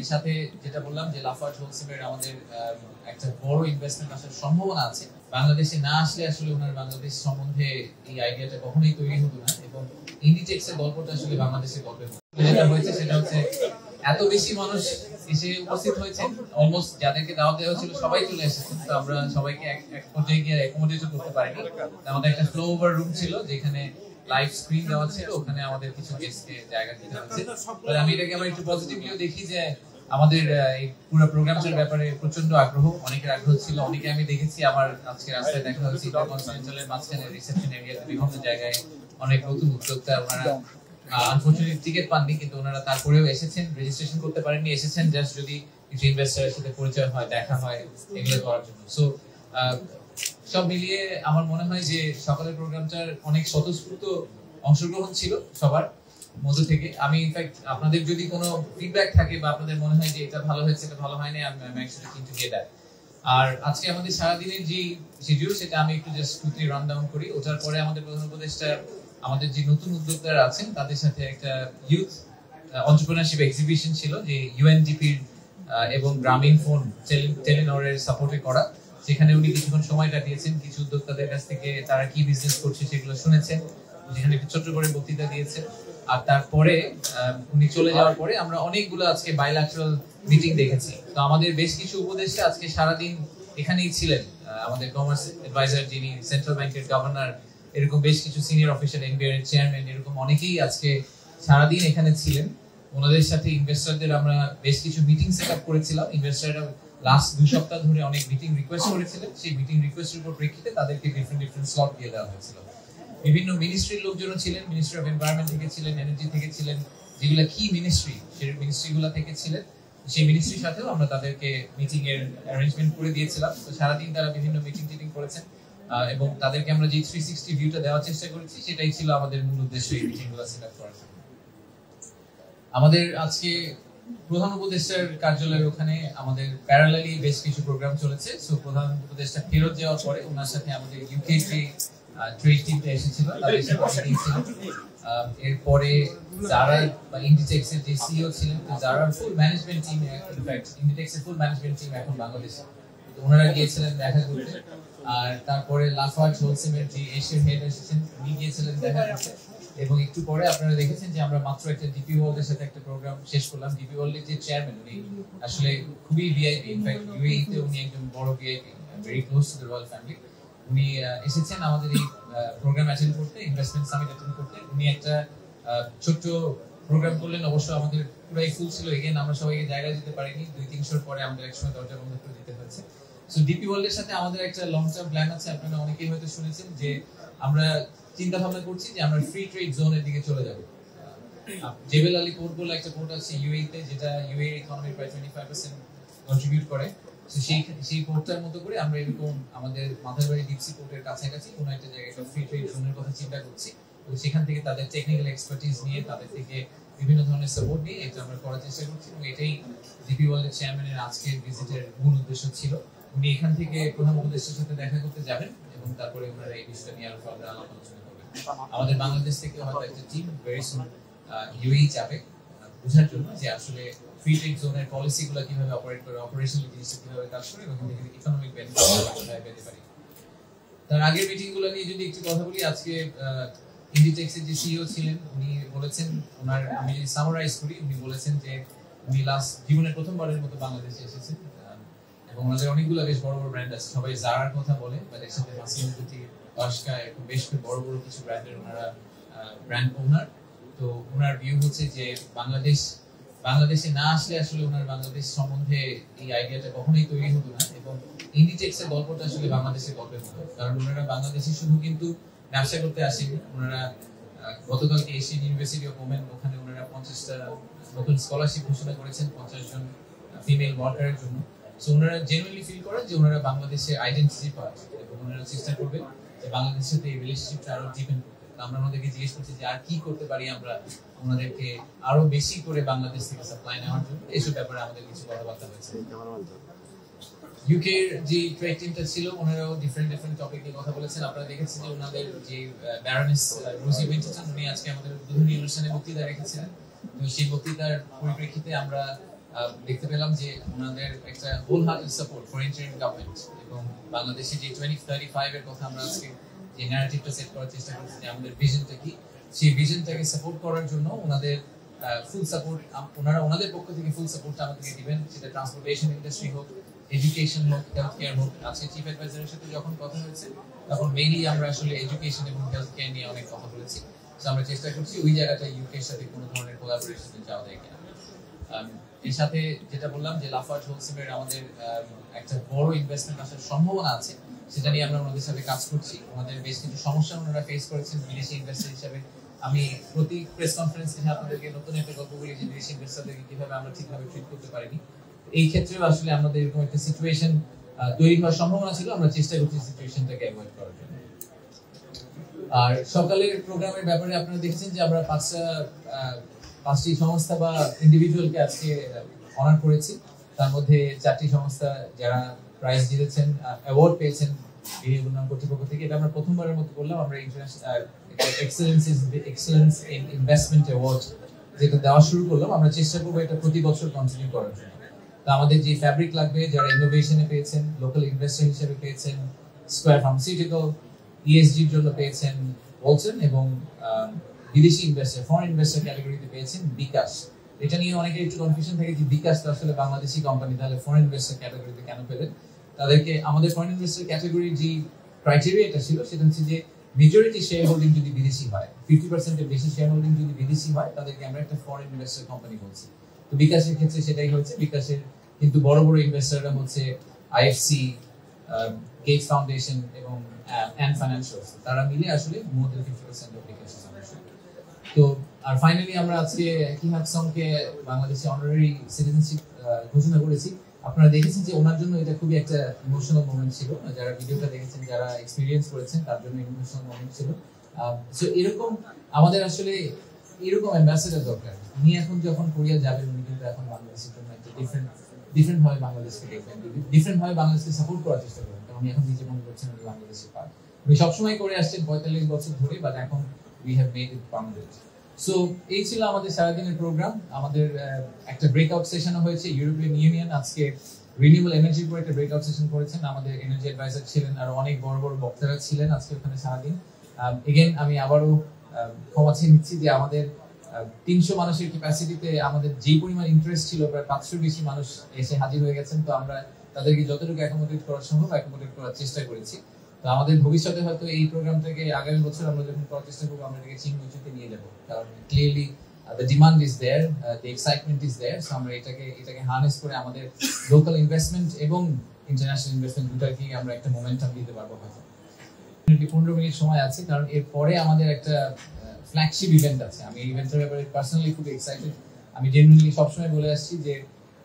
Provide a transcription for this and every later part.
এর সাথে যেটা বললাম যে লাফার্জ হোলসেমের আমাদের একটা বড় ইনভেস্টমেন্ট আসার সম্ভাবনা আছে। বাংলাদেশে না আসলে আসলে ওনার বাংলাদেশ সম্বন্ধে এই আইডিয়াটা কখনোই তৈরি হতো না, এবং ইন্ডিটেক্সের গল্পটা আসলে বাংলাদেশের গল্পের মতো। যেটা হয়েছে সেটা হচ্ছে এত বেশি মানুষ এসে উপস্থিত হয়েছে, অলমোস্ট যাদেরকে দাওয়াত দেওয়া ছিল সবাই চলে এসেছেন। তো আমরা সবাইকে এক পর্যায়ে গিয়ে অ্যাকোমোডেট করতে পারিনি। আমাদের একটা ফ্লো ওভার রুম ছিল যেখানে লাইভ স্ক্রিন দেওয়া ছিল, ওখানে আমাদের কিছু গেস্টকে জায়গা দিতে হয়েছে। আমি এটাকে আবার একটু পজিটিভলিও দেখি যে আমাদের এই পুরো প্রোগ্রামটার ব্যাপারে প্রচন্ড আগ্রহ, অনেকের আগ্রহ ছিল। অনেকে আমি দেখেছি আমার আজকে রাস্তায় দেখা হয়েছে ইন্টারকন্টিনেন্টালের মাঝখানে রিসেপশন এরিয়াতে বিভিন্ন জায়গায় অনেক নতুন উদ্যোক্তা, ওনারা আনফরচুনেটলি টিকিট পাননি, কিন্তু ওনারা তারপরেও এসেছেন, রেজিস্ট্রেশন করতে পারেননি, এসেছেন জাস্ট যদি কিছু ইনভেস্টরের সাথে পরিচয় হয়, দেখা হয়, এগুলো করার জন্য। সো সব মিলিয়ে আমার মনে হয় যে সকালের প্রোগ্রামটার অনেক স্বতঃস্ফূর্ত অংশগ্রহণ ছিল সবার মধ্যে থেকে। আমি ইনফ্যাক্ট আপনাদের যদি কোনো ফিডব্যাক থাকে বা আপনাদের মনে হয় যে এটা ভালো হয়েছে, এটা ভালো হয়নি, আমি অ্যাকচুয়ালি কিন্তু গিয়ে দেয়। আর আজকে আমাদের সারাদিনের যে শিডিউল সেটা আমি একটু জাস্ট কুইকলি রান ডাউন করি। ওটার পরে আমাদের প্রধান উপদেষ্টা আমাদের যে নতুন উদ্যোক্তারা আছেন তাদের সাথে একটা ইউথ এন্টারপ্রেনারশিপ এক্সিবিশন ছিল, যে ইউএনডিপির এবং গ্রামীণ ফোন টেলিনরের সাপোর্টে করা। সেখানে উনি কিছুক্ষণ সময় কাটিয়েছেন, কিছু উদ্যোক্তাদের কাছ থেকে তারা কি বিজনেস করছে সেগুলো শুনেছেন, যেখানে একটু ছোট্ট করে বক্তৃতা দিয়েছেন। আর তারপরে উনি চলে যাওয়ার পরে আমরা অনেকগুলো আজকে বাইল্যাটারাল মিটিং দেখেছি। তো আমাদের বেশ কিছু উপদেষ্টা আজকে সারাদিন এখানেই ছিলেন। আমাদের কমার্স অ্যাডভাইজার, যিনি সেন্ট্রাল ব্যাংকের গভর্নর, এরকম বেশ কিছু সিনিয়র অফিসার, এনবিআর এর চেয়ারম্যান, এরকম অনেকেই আজকে সারাদিন এখানে ছিলেন। ওনাদের সাথে ইনভেস্টরদের আমরা বেশ কিছু মিটিং সেট আপ করেছিলাম। ইনভেস্টররা লাস্ট 2 সপ্তাহ ধরে অনেক মিটিং রিকোয়েস্ট করেছিলেন, সেই মিটিং রিকোয়েস্টের উপর প্রেক্ষিতে তাদেরকে ডিফারেন্ট স্লট দিয়ে দেওয়া হয়েছিল। বিভিন্ন মিনিস্ট্রির লোকজন ছিলেন, মিনিস্ট্রি অফ এনভায়রনমেন্ট থেকে ছিলেন, এনার্জি থেকে ছিলেন, যেগুলো কি মিনিস্ট্রি সেই মিনিস্ট্রিগুলো থেকে ছিলেন। সেই মিনিস্ট্রির সাথেও আমরা তাদেরকে মিটিং এর অ্যারেঞ্জমেন্ট করে দিয়েছিলাম। তো সারাদিন তারা বিভিন্ন মিটিং করেছেন, এবং তাদেরকে আমরা যে 360 ভিউটা দেওয়ার চেষ্টা করেছি সেটাই ছিল আমাদের মূল উদ্দেশ্য এই মিটিংগুলো সেট আপ করার। আমাদের আজকে প্রধান উপদেষ্টার কার্যালয়ের ওখানে আমাদের প্যারালালি বেশ কিছু প্রোগ্রাম চলেছে। সো প্রধান উপদেষ্টা ফেরত যাওয়ার পরে ওনার সাথে আমাদের ইউকে যে ট্রেড টিমটা এসেছিল তাদের সাথে মিটিং ছিল। এরপরে যারা বা ইন্ডিটেক্সের যে সিইও ছিলেন, যারা ফুল ম্যানেজমেন্ট টিম, ইনফ্যাক্ট ইন্ডিটেক্সের ফুল ম্যানেজমেন্ট টিম এখন বাংলাদেশে, তো ওনারা গিয়েছিলেন দেখা করতে। আর তারপরে লাফার্জ হোলসেমের যে এশিয়ার হেড এসেছেন, উনি গিয়েছিলেন দেখা করতে। এবং একটু পরে আপনারা দেখেছেন যে আমরা মাত্র একটা ডিপি ওয়ার্ল্ডের সাথে একটা প্রোগ্রাম শেষ করলাম। ডিপি ওয়ার্ল্ডের যে চেয়ারম্যান, উনি আসলে খুবই ভিআইপি, ইনফ্যাক্ট ইউএই তে উনি একজন বড় VIP, very close to the royal family. উনি এসেছেন আমাদের এই প্রোগ্রাম অ্যাটেন্ড করতে, ইনভেস্টমেন্ট সামিট অ্যাটেন্ড করতে। উনি একটা ছোট্ট প্রোগ্রাম করলেন, অবশ্য আমাদের পুরাই ফুল ছিল। এগেন আমরা সবাইকে জায়গা দিতে পারিনি, 2-300 পরে আমাদের একসময় দরজা বন্ধ করে দিতে হয়েছে। সো ডিপি ওয়ার্ল্ডের সাথে আমাদের একটা লং টার্ম প্ল্যান আছে। আপনারা অনেকেই হয়তো শুনেছেন যে আমরা চিন্তা ভাবনা করছি যে আমরা ফ্রি ট্রেড জোনের দিকে চলে যাব। জেবেল আলী পোর্ট বলে একটা পোর্ট আছে ইউএই তে, যেটা ইউএই ইকোনমির প্রায় 25% কন্ট্রিবিউট করে। তো সেই পোর্টটার মতো করে আমরা এরকম আমাদের মাথারবাড়ি ডিপসি পোর্টের কাছাকাছি কোনো একটা জায়গায় ফ্রি ট্রেড জোনের কথা চিন্তা করছি। তো সেখান থেকে তাদের টেকনিক্যাল এক্সপার্টিস নিয়ে, তাদের থেকে বিভিন্ন ধরনের সাপোর্ট নিয়ে এটা আমরা করার চেষ্টা করছি। এবং এটাই ডিপি ওয়ার্ল্ডের চেয়ারম্যানের আজকের ভিজিটের মূল উদ্দেশ্য ছিল। উনি এখান থেকে প্রধান উপদেষ্টার সাথে দেখা করতে যাবেন এবং তারপরে ওনারা এই বিষয়টা নিয়ে আরো ফার্দার আলাপ আলোচনা করবেন। আমাদের বাংলাদেশ থেকে হয়তো একটা টিম ভেরি সুন ইউএই যাবে বোঝার জন্য যে আসলে ফ্রি ট্রেড জোনের পলিসিগুলো কিভাবে অপারেট করে, অপারেশনাল জিনিসটা কিভাবে কাজ করে, এবং এখান থেকে ইকোনমিক বেনিফিট কিভাবে পেতে পারি। তার আগের মিটিংগুলো নিয়ে যদি একটু কথা বলি, আজকে ইন্ডিটেক্সের যে সিইও ছিলেন উনি বলেছেন, ওনার আমি যদি সামারাইজ করি, উনি বলেছেন যে উনি লাস্ট জীবনের প্রথমবারের মতো বাংলাদেশে এসেছেন, এবং ওনাদের অনেকগুলো বেশ বড় বড় ব্র্যান্ড আছে। সবাই জারার কথা বলে, বাট একসাথে মাসিনো দুটি, বাস্কা, এরকম বেশ বড় বড় কিছু ব্র্যান্ডের ওনারা ব্র্যান্ড ওনার। তো ওনার ভিউ হচ্ছে যে বাংলাদেশে না আসলে আসলে ওনার বাংলাদেশ সম্বন্ধে এই আইডিয়াটা কখনোই তৈরি হতো না, এবং ইন্ডিটেক্সের গল্পটা আসলে বাংলাদেশের গল্পের মতো। কারণ ওনারা বাংলাদেশে শুধু কিন্তু ব্যবসা করতে আসেনি, ওনারা গতকালকে এশিয়ান ইউনিভার্সিটি অফ ওমেন, ওখানে ওনারা 50টা নতুন স্কলারশিপ ঘোষণা করেছেন 50 জন ফিমেল ওয়ার্কারের জন্য। সো ওনারা জেনুইনলি ফিল করেন যে ওনারা বাংলাদেশের আইডেন্টিটি পার্ট, এবং ওনারা চেষ্টা করবেন যে বাংলাদেশের সাথে এই রিলেশনশিপটা আরো ডিপেন করতে। আমরা ওনাদেরকে জিজ্ঞেস করছি যে আর কি করতে পারি আমরা ওনাদেরকে আরো বেশি করে বাংলাদেশ থেকে সাপ্লাই নেওয়ার জন্য। এইসব ব্যাপারে আমাদের কিছু কথাবার্তা হয়েছে। ইউকের যে ট্রেড টিমটা ছিল ওনারাও ডিফারেন্ট টপিক নিয়ে কথা বলেছেন। আপনারা দেখেছেন যে ওনাদের যে ব্যারনেস রোজি উইন্টারটন, উনি আজকে আমাদের উদ্বোধনী অনুষ্ঠানে বক্তৃতা রেখেছিলেন। তো সেই বক্তৃতার পরিপ্রেক্ষিতে আমরা দেখতে পেলাম যে ওনাদের একটা whole hearted support for interim government এবং বাংলাদেশে যে 2035 এর কথা আমরা আজকে যে ন্যারেটিভটা সেট করার চেষ্টা করছি যে আমাদের ভিশনটা কি, সেই ভিশনটাকে সাপোর্ট করার জন্য ওনাদের ফুল সাপোর্ট ওনাদের পক্ষ থেকে ফুল সাপোর্টটা আমাদেরকে দিবেন, সেটা ট্রান্সপোর্টেশন ইন্ডাস্ট্রি হোক, এডুকেশন হোক, হেলথ কেয়ার হোক। আজকে চিফ অ্যাডভাইজারের সাথে যখন কথা হয়েছে তখন মেইনলি আমরা আসলে এডুকেশন এবং হেলথ কেয়ার নিয়ে অনেক কথা বলেছি। তো আমরা চেষ্টা করছি ওই জায়গাটা ইউকে এর সাথে কোনো ধরনের কোলাবোরেশনে যাওয়া যায় কিনা। এর সাথে যেটা বললাম যে লাফার্জ হোলসেমের আমাদের একটা বড় ইনভেস্টমেন্ট আসার সম্ভাবনা আছে, সেটা নিয়ে আমরা ওনাদের সাথে কাজ করছি। ওনাদের বেশ কিছু সমস্যা ওনারা ফেস করেছেন বিদেশি ইনভেস্টর হিসেবে। আমি প্রতি প্রেস কনফারেন্সে আপনাদেরকে নতুন একটা গল্প বলি যে বিদেশি ইনভেস্টরদেরকে কিভাবে আমরা ঠিকভাবে ট্রিট করতে পারিনি। এই ক্ষেত্রেও আসলে আমাদের এরকম একটা সিচুয়েশন তৈরি হওয়ার সম্ভাবনা ছিল, আমরা চেষ্টা করছি সিচুয়েশনটাকে অ্যাভয়েড করার জন্য। আর সকালের প্রোগ্রামের ব্যাপারে আপনারা দেখছেন যে আমরা পাঁচটি সংস্থা বা ইন্ডিভিজুয়ালকে আজকে অনার করেছি। তার মধ্যে 4টি সংস্থা যারা প্রাইজ জিতেছেন, অ্যাওয়ার্ড পেয়েছেন বিনিয়োগ উন্নয়ন কর্তৃপক্ষ থেকে। এটা আমরা প্রথমবারের মতো করলাম। আমরা এক্সেলেন্স ইন ইনভেস্টমেন্ট অ্যাওয়ার্ড যেটা দেওয়া শুরু করলাম, আমরা চেষ্টা করবো এটা প্রতি বছর কন্টিনিউ করার জন্য। তো আমাদের যে ফ্যাব্রিক লাগবে, যারা ইনোভেশনে পেয়েছেন, লোকাল ইনভেস্টর হিসেবে পেয়েছেন স্কয়ার ফার্মাসিউটিক্যাল, ইএসজির জন্য পেয়েছেন ওয়ালটন, এবং বিদেশি ইনভেস্টর ফরেন ইনভেস্টর ক্যাটাগরিতে পেয়েছেন বিকাশ। এটা নিয়ে অনেকের একটু কনফিউশন থাকে যে বিকাশ তো আসলে বাংলাদেশি কোম্পানি, তাহলে ফরেন ইনভেস্টর ক্যাটাগরিতে কেন পেলেন? তাদেরকে আমাদের ফরেন ইনভেস্টর ক্যাটাগরির যে ক্রাইটেরিয়াটা ছিল সেটা হচ্ছে যে মেজরিটি শেয়ার হোল্ডিং যদি বিদেশি হয়, 50% এর বেশি শেয়ার হোল্ডিং যদি বিদেশি হয়, তাদেরকে আমরা একটা ফরেন ইনভেস্টর কোম্পানি বলছি। তো বিকাশের ক্ষেত্রে সেটাই হচ্ছে। বিকাশের কিন্তু বড় বড় ইনভেস্টররা হচ্ছে আইএফসি, গেটস ফাউন্ডেশন এবং অ্যান্ড ফাইন্যান্সিয়ালস, তারা মিলে আসলে মোর দ্যান 50% অফ বিকাশের সামর্থ্য। তো আর ফাইনালি আমরা আজকে কি হাকসংকে বাংলাদেশে অনারারি সিটিজেনশিপ ঘোষণা করেছি। আপনারা দেখেছেন যে ওনার জন্য এটা খুবই একটা ইমোশনাল মোমেন্ট ছিল। যারা ভিডিওটা দেখেছেন, যারা এক্সপেরিয়েন্স করেছেন, তার জন্য ইমোশনাল মোমেন্ট ছিল। সো এরকম আমাদের আসলে এরকম অ্যাম্বাসেডর দরকার। উনি এখন যখন কোরিয়া যাবেন, উনি কিন্তু এখন বাংলাদেশের জন্য একটা ডিফারেন্ট ভাবে বাংলাদেশকে দেখবেন, ডিফারেন্ট ভাবে বাংলাদেশকে সাপোর্ট করার চেষ্টা করবেন। কারণ উনি এখন নিজে মনে করছেন উনি বাংলাদেশের পার্ট। উনি সবসময় করে আসছেন 45 বছর ধরে, বাট এখন we have made it permanent. So এই ছিল আমাদের সারাদিনের প্রোগ্রাম। আমাদের একটা ব্রেকআউট সেশনও হয়েছে। ইউরোপিয়ান ইউনিয়ন আজকে রিনিউয়েবল এনার্জির উপর একটা ব্রেকআউট সেশন করেছেন। আমাদের এনার্জি অ্যাডভাইজার ছিলেন, আর অনেক বড় বড় বক্তারা ছিলেন আজকে ওখানে সারাদিন। এগেন আমি আবারও ক্ষমা চেয়ে নিচ্ছি যে আমাদের 300 মানুষের ক্যাপাসিটিতে আমাদের যে পরিমাণ ইন্টারেস্ট ছিল, প্রায় 500 বেশি মানুষ এসে হাজির হয়ে গেছেন। তো আমরা তাদেরকে যতটুকু অ্যাকোমোডেট করা সম্ভব অ্যাকোমোডেট করার চেষ্টা করেছি। তো আমাদের ভবিষ্যতে হয়তো এই প্রোগ্রামটাকে আগামী বছর আমরা যখন করার চেষ্টা করবো, আমরা এটাকে চিংমুচিতে নিয়ে যাবো। কারণ clearly the demand is there, the excitement is there. So আমরা এটাকে হার্নেস করে আমাদের লোকাল ইনভেস্টমেন্ট এবং ইন্টারন্যাশনাল ইনভেস্টমেন্ট দুটাকে আমরা একটা মোমেন্টাম দিতে পারবো হয়তো। 15 মিনিট সময় আছে, কারণ এরপরে আমাদের একটা ফ্ল্যাগশিপ ইভেন্ট আছে। আমি এই ইভেন্টের ব্যাপারে পার্সোনালি খুব এক্সাইটেড। আমি জেনুইনলি সবসময় বলে আসছি যে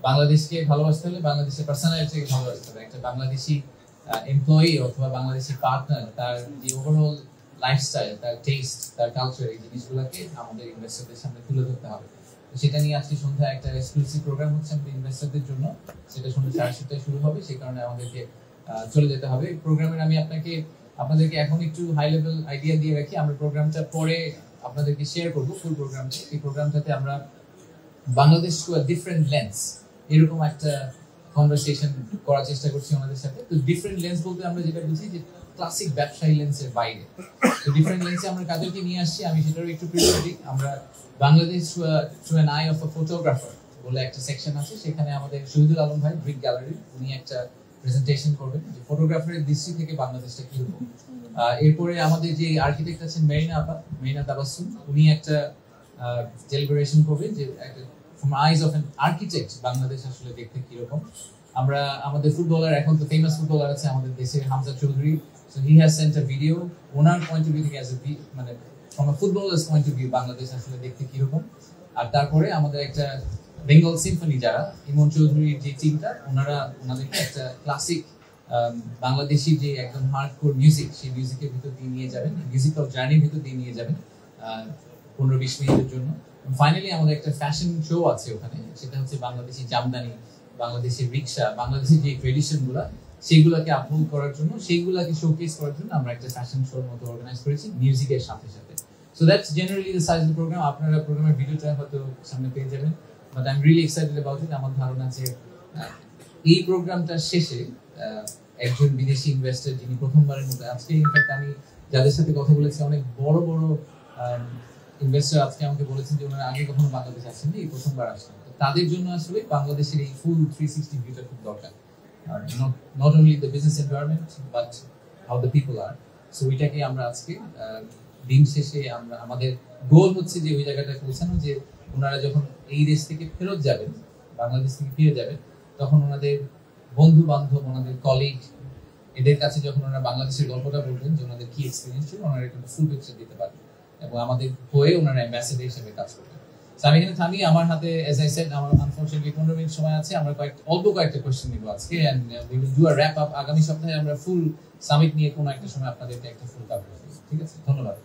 বাংলাদেশকে ভালোবাসতে হলে বাংলাদেশের পার্সোনালিটিকে ভালোবাসতে হবে। একটা বাংলাদেশি এমপ্লয়ি অথবা বাংলাদেশি পার্টনার, তার যে ওভারঅল লাইফস্টাইল, তার টেস্ট, তার কালচার, এই জিনিসগুলোকে আমাদের ইনভেস্টরদের সামনে তুলে ধরতে হবে। সেটা নিয়ে আজকে সন্ধ্যায় একটা এক্সক্লুসিভ প্রোগ্রাম হচ্ছে আমাদের ইনভেস্টরদের জন্য। সেটা সন্ধ্যা 7:30টায় শুরু হবে, সেই কারণে আমাদেরকে চলে যেতে হবে। প্রোগ্রামের আমি আপনাদেরকে এখন একটু হাই লেভেল আইডিয়া দিয়ে রাখি। আমরা প্রোগ্রামটা পরে আপনাদেরকে শেয়ার করবো, ফুল প্রোগ্রামটা। এই প্রোগ্রামটাতে আমরা Bangladesh to a different lens এরকম একটা কনভারসেশন করার চেষ্টা করছি ওনাদের সাথে। তো ডিফারেন্ট লেন্স বলতে আমরা যেটা বুঝি যে ক্লাসিক ব্যবসায়ী লেন্সের বাইরে। তো ডিফারেন্ট লেন্সে আমরা কাদেরকে নিয়ে আসছি আমি সেটারও একটু প্রিভিউ দিই। আমরা Bangladesh through an I of a photographer বলে একটা সেকশন আছে, সেখানে আমাদের শহীদুল আলম ভাই, ব্রিক গ্যালারি, উনি একটা প্রেজেন্টেশন করবেন যে ফটোগ্রাফারের দৃষ্টি থেকে বাংলাদেশটা কি হবে। এরপরে আমাদের যে আর্কিটেক্ট আছেন মেরিনা তাবাসসুম, উনি একটা ডেলিবারেশন করবেন যে from eyes of an architect Bangladesh আসলে দেখতে কি রকম। আমরা আমাদের ফুটবলার, এখন তো ফেমাস ফুটবলার আছে আমাদের দেশে, Hamza Chowdhury, so he has sent a video owner point of view থেকে মানে from a footballer's point of view Bangladesh আসলে দেখতে কি রকম। আর তারপরে আমাদের একটা বেঙ্গল সিম্ফনি, যারা ইমন চৌধুরীর যে টিমটা, ওনাদেরকে একটা ক্লাসিক বাংলাদেশি যে একদম হার্ডকোর মিউজিক, সেই মিউজিকের ভিতর দিয়ে নিয়ে যাবেন, মিউজিক্যাল জার্নির ভিতর দিয়ে নিয়ে যাবেন 15-20 মিনিটের জন্য। ফাইনালি আমাদের একটা ফ্যাশন শো আছে ওখানে, সেটা হচ্ছে বাংলাদেশি জামদানি, বাংলাদেশি রিক্সা, বাংলাদেশি যে ট্রেডিশন গুলা, সেইগুলাকে আপহোল্ড করার জন্য, সেইগুলাকে শোকেস করার জন্য আমরা একটা ফ্যাশন শোর মতো অর্গানাইজ করেছি মিউজিকের সাথে সাথে। So that's generally the size of the program. আপনারা প্রোগ্রামের ভিডিওটা হয়তো সামনে পেয়ে যাবেন। But I am really excited about it. আমার ধারণা যে এই প্রোগ্রামটার শেষে একজন বিদেশি ইনভেস্টর যিনি প্রথমবারের মতো, আজকে ইনফ্যাক্ট আমি যাদের সাথে কথা বলেছি অনেক বড় বড় ইনভেস্টর আজকে আমাকে বলেছেন যে ওনারা আগে কখনো বাংলাদেশ আসেননি, এই প্রথমবার আসছেন। তাদের জন্য আসলে বাংলাদেশের এই ফুল 360 ভিউটা খুব দরকার, not only the business environment but how the people are. So ওইটাকে আমরা আজকে দিন শেষে আমরা আমাদের গোল হচ্ছে যে ওই জায়গাটা পৌঁছানো, যে ওনারা যখন এই দেশ থেকে ফেরত যাবেন, বাংলাদেশ থেকে ফিরে যাবেন, তখন ওনাদের বন্ধু বান্ধব, ওনাদের কলিগ, এদের কাছে যখন ওনারা বাংলাদেশের গল্পটা বলবেন যে ওনাদের কি এক্সপিরিয়েন্স ছিল, ওনারা কিন্তু ফুল পিকচার দিতে পারবেন এবং আমাদের হয়ে ওনারা অ্যাম্বাসেডর হিসেবে কাজ করবেন। আমি এখানে থামি, আমার হাতে এজ আই সেড আমার আনফরচুনেটলি 15 মিনিট সময় আছে। আমরা অল্প কয়েকটা কোয়েশ্চেন নিব আজকে and we will do a wrap up. আগামী সপ্তাহে আমরা ফুল সামিট নিয়ে কোনো একটা সময় আপনাদেরকে একটা ফুল কভার করব। ঠিক আছে, ধন্যবাদ।